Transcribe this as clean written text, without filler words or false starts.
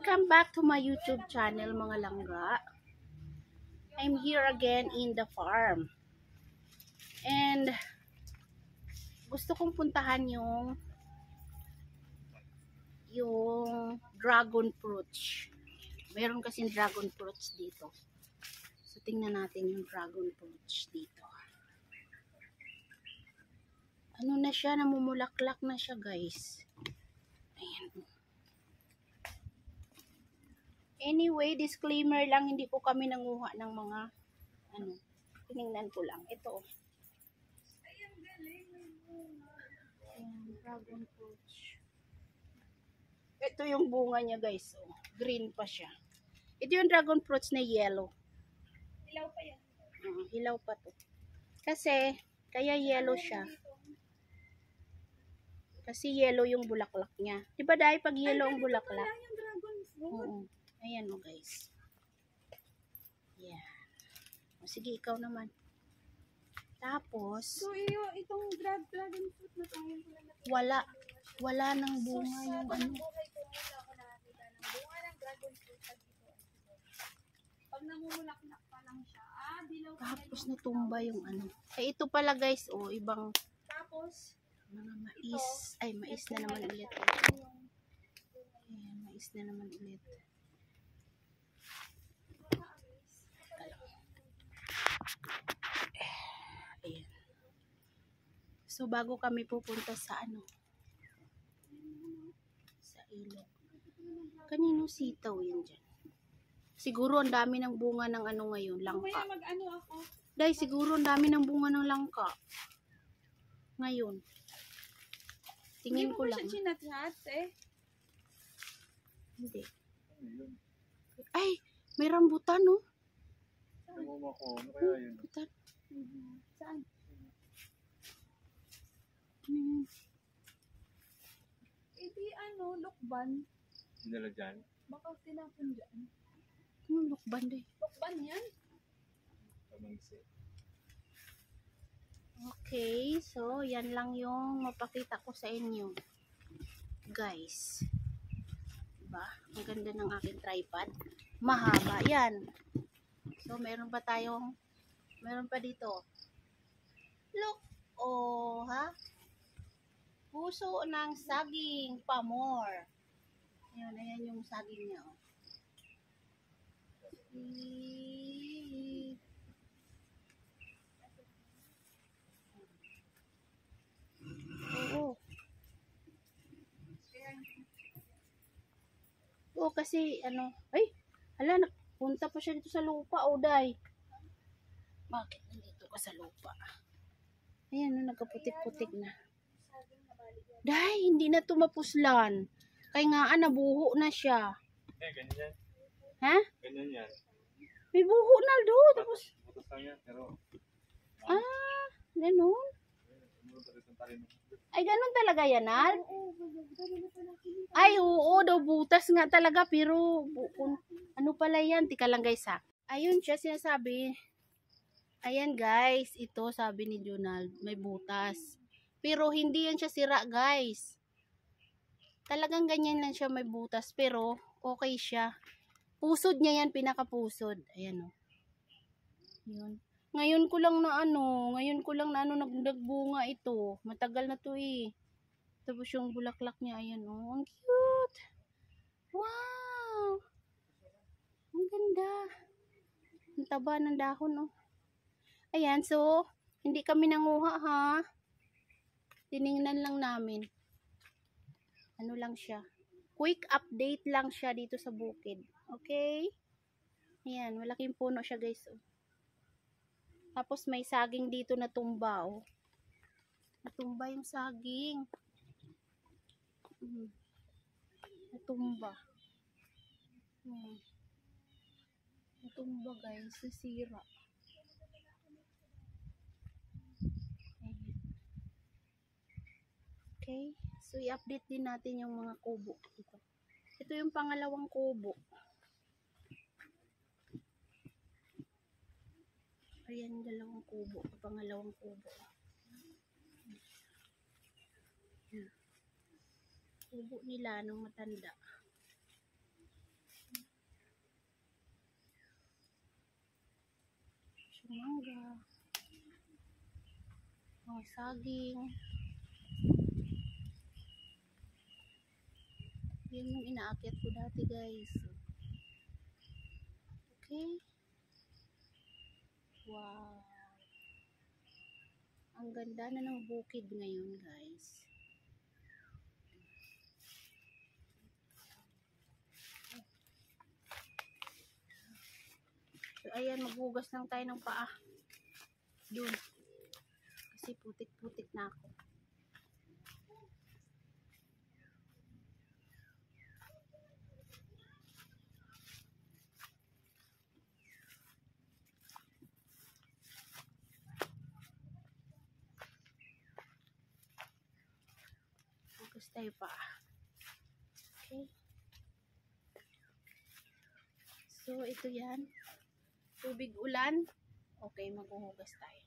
Welcome back to my YouTube channel mga langga. I'm here again in the farm. And gusto kong puntahan yung dragon fruits. Meron kasing dragon fruits dito. So tingnan natin yung dragon fruits dito. Ano na siya, namumulaklak na siya guys. Ayan. Anyway, disclaimer lang, hindi po kami nanguha ng mga tinignan ko lang. Ito. Ayan, dragon fruits. Ito yung bunga niya guys. Oh, green pa siya. Ito yung dragon fruits na yellow. Hilaw pa yan. Hilaw pa to. Kasi, kaya yellow siya. Kasi yellow yung bulaklak niya. Diba dahil pag yellow ang bulaklak? Yung dragon fruit. Ayan o guys. Yan. O sige, ikaw naman. Tapos, So, itong dragon fruit na ito, wala nang bunga yung ano. Bunga ng dragon fruit. Pag namumulak-nak pa lang siya, dilaw pa. Tapos natumba yung ano. Eh, ito pala guys, ibang Tapos, mga mais. Ay, mais na naman ulit. Ayan, mais na naman ulit. Ayan. So, bago kami pupunta sa sa ilog. Kanino sitaw yan dyan? Siguro ang dami ng bunga ng ngayon, langka. Kaya mag-ano ako. Dahil siguro ang dami ng bunga ng langka. Ngayon. Tingin ko lang. Hindi mo siya chinat-hat eh. Hindi. Ay, may rambutan no? Ano kaya yun? Rambutan. Saan? Di lukban. Dinala dyan? Baka tinapon dyan. Anong lukban day? Lukban yan? Pamangsi. Okay, so yan lang yung mapakita ko sa inyo. Guys. Diba? Ang ganda ng aking tripod. Mahaba yan. So meron pa dito. Look. Oh, ha? Puso ng saging pamor. Ayan yung saging niya. Oh. Oo. Oo, kasi ay, hala, napunta pa siya dito sa lupa, Day. Bakit nandito ka sa lupa? Ayan, nagkaputik-putik na. Day, hindi na ito mapuslan. Kaya nga, nabuho na siya. Ganyan. Ha? Ganyan yan. May buho na do. Tapos, Butas lang yan, pero... ganun. Ay, ganun talaga yan, Al? Ay, oo, daw butas nga talaga, pero ano pala yan? Tika lang guys ha. Ayun siya sinasabi. Ayan guys, ito sabi ni Jonald, may butas. Pero hindi yan siya sira guys. Talagang ganyan lang siya, may butas, pero okay siya. Pusod niya yan, pinakapusod. Ayan o. Yun. Ngayon ko lang na nagbunga ito. Matagal na to eh. Tapos yung bulaklak niya, ayan o. Ang cute. Wow. Ang ganda. Ang taba ng dahon o. Ayan, so, hindi kami nanguha ha. Tiningnan lang namin. Ano lang siya. Quick update lang siya dito sa bukid. Okay? Ayan, malaking puno siya guys o. Tapos may saging dito na tumba oh. Natumba yung saging. Natumba. Natumba guys, nasira. Okay, so i-update din natin yung mga kubo dito. Ito yung pangalawang kubo. Ayan yung dalawang kubo, pangalawang kubo. Kubo nila nung matanda. mangga, mga saging. Yan yung inaakyat ko dati, guys. Okay. Wow. Ang ganda na ng bukid ngayon, guys. So, ayan, maghugas lang tayo ng paa. Doon. Kasi putik-putik na ako. Hugas tayo pa. Okay. So, ito yan. Tubig ulan. Okay, maghuhugas tayo.